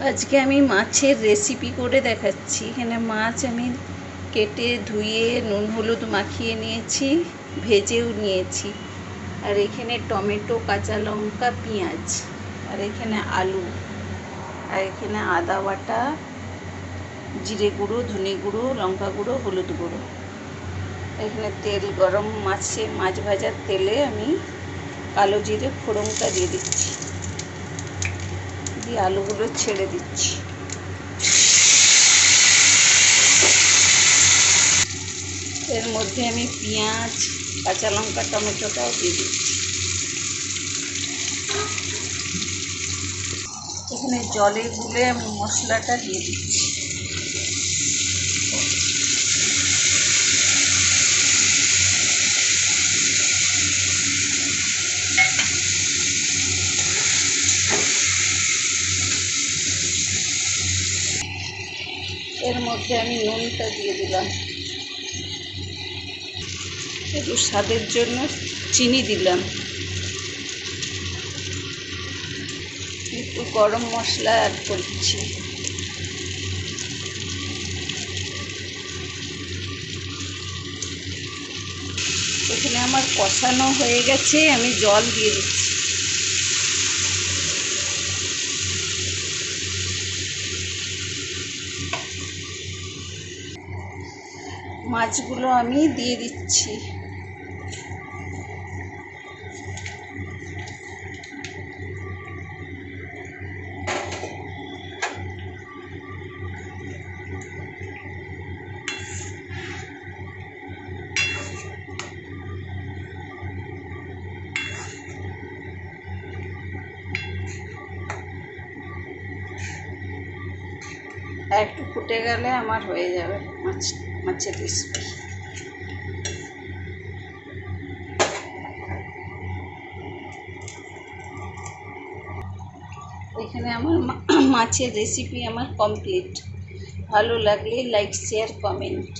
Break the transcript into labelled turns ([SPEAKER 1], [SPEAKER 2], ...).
[SPEAKER 1] আজকে আমি মাছের রেসিপি করে দেখাচ্ছি। এখানে মাছ আমি কেটে ধুয়ে নুন হলুদ মাখিয়ে নিয়েছি, ভেজেও নিয়েছি। আর এখানে টমেটো, কাঁচা লঙ্কা, পেঁয়াজ, আর এখানে আলু, আর এখানে আদা বাটা, জিরে গুঁড়ো, ধনে গুঁড়ো, লঙ্কা গুঁড়ো, হলুদ গুঁড়ো। এখানে তেল গরম, মাছ ভাজার তেলে আমি কালো জিরে ফোড়নটা দিয়ে দিচ্ছি, দিয়ে আলুগুলো ছেড়ে দিচ্ছি। এর মধ্যে আমি পেঁয়াজ, কাঁচা লঙ্কা, টমেটোটাও দিয়ে দিচ্ছি। এখানে জলে গুলে আমি মশলাটা দিয়ে দিচ্ছি। এর মধ্যে আমি নুনটা দিয়ে দিলাম, একটু স্বাদের জন্য চিনি দিলাম, একটু গরম মশলা অ্যাড করছি। এখানে আমার কষানো হয়ে গেছে, আমি জল দিয়ে দিচ্ছি। মাছগুলো আমি দিয়ে দিচ্ছি। একটু ফুটে গেলে আমার হয়ে যাবে মাছের রেসিপি। এখানে আমার মাছের রেসিপি আমার কমপ্লিট। ভালো লাগলে লাইক, শেয়ার, কমেন্ট।